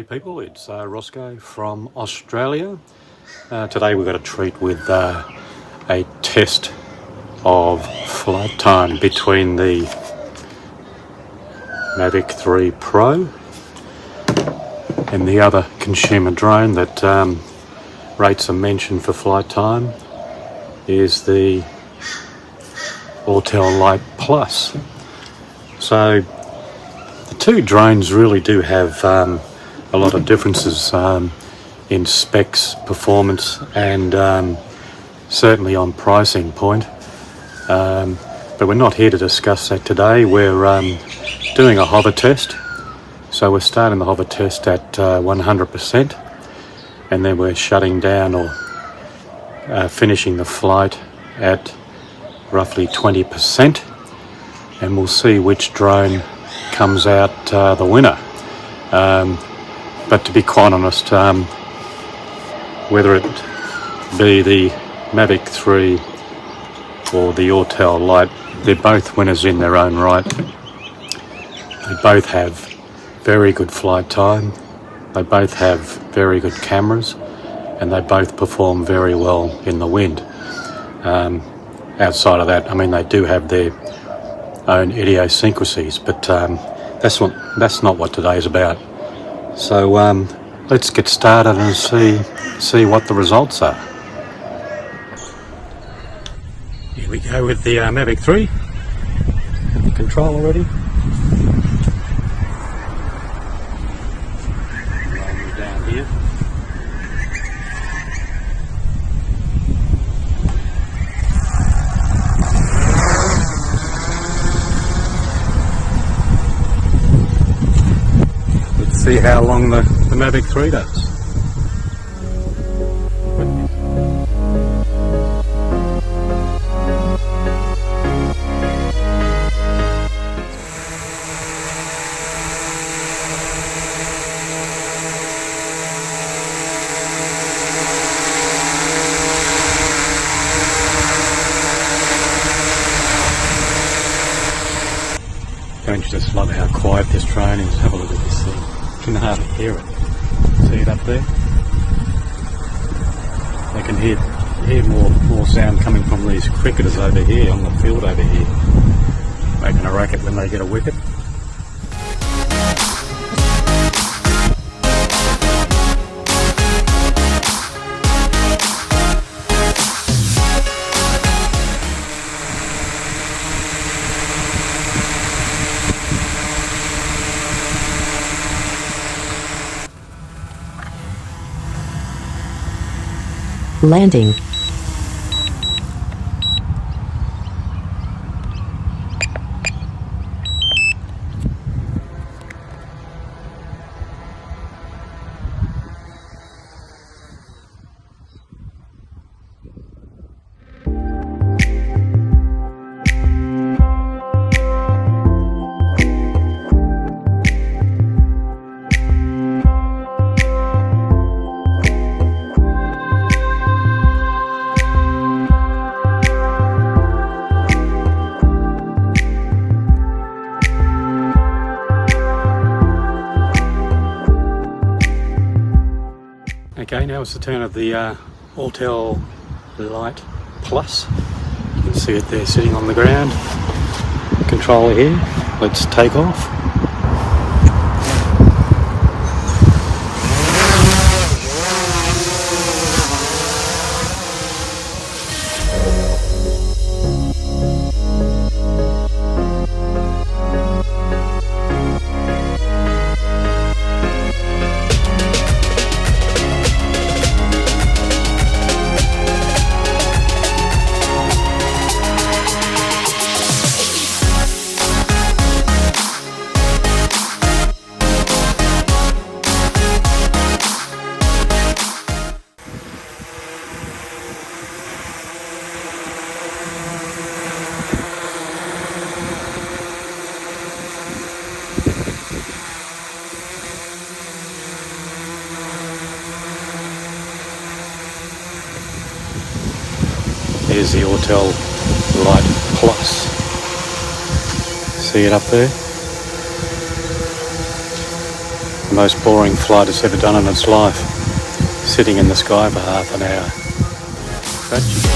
G'day people, it's Roscoe from Australia. Today we've got a treat with a test of flight time between the Mavic 3 Pro and the other consumer drone that rates a mention for flight time is the Autel Lite Plus. So the two drones really do have a lot of differences in specs, performance, and certainly on pricing point. But we're not here to discuss that today. We're doing a hover test. So we're starting the hover test at 100%, and then we're shutting down or finishing the flight at roughly 20%, and we'll see which drone comes out the winner. But to be quite honest, whether it be the Mavic 3 or the Autel Lite, they're both winners in their own right. They both have very good flight time, they both have very good cameras, and they both perform very well in the wind. Outside of that, I mean, they do have their own idiosyncrasies, but that's not what today's about. So let's get started and see what the results are. Here we go with the Mavic 3. Got the control already. Rolling down here. Let's see how long the Mavic 3 does. Don't you just love how quiet this drone is? Have a look at this thing. You can hardly hear it. See it up there? I can hear more sound coming from these cricketers over here on the field over here, making a racket when they get a wicket. Landing. Okay, now it's the turn of the Autel Lite Plus. You can see it there sitting on the ground. Controller here. Let's take off. Here's the Autel Lite Plus. See it up there? The most boring flight it's ever done in its life. Sitting in the sky for half an hour. Tragic.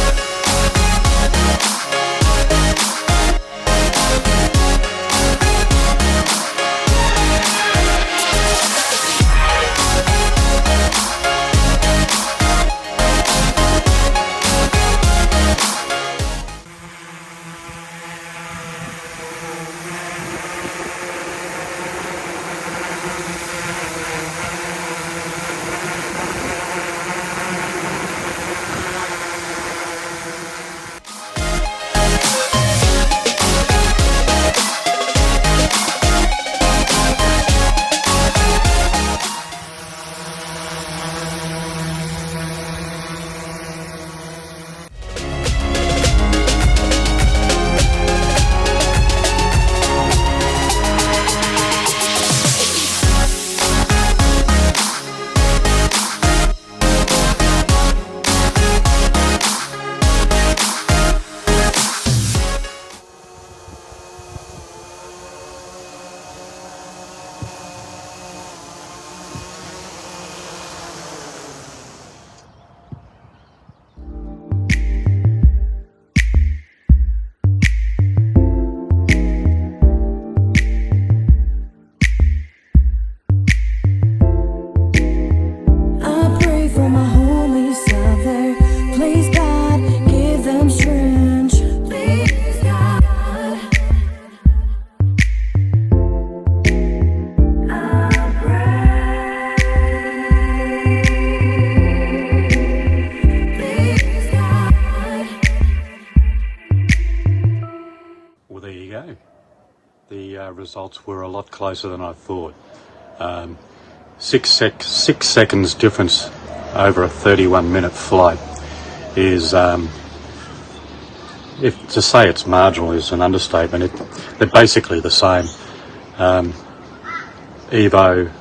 The results were a lot closer than I thought. 6 seconds difference over a 31-minute flight is, if to say it's marginal is an understatement. They're basically the same. Evo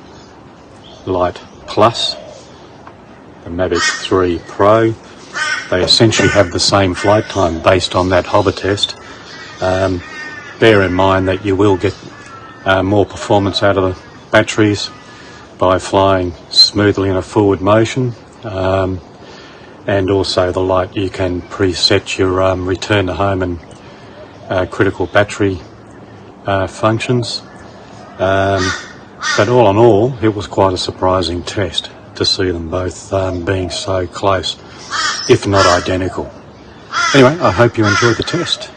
Lite Plus, the Mavic 3 Pro, they essentially have the same flight time based on that hover test. Bear in mind that you will get more performance out of the batteries by flying smoothly in a forward motion, and also the Lite, you can preset your return to home and critical battery functions. But all in all, it was quite a surprising test to see them both being so close, if not identical. Anyway, I hope you enjoyed the test.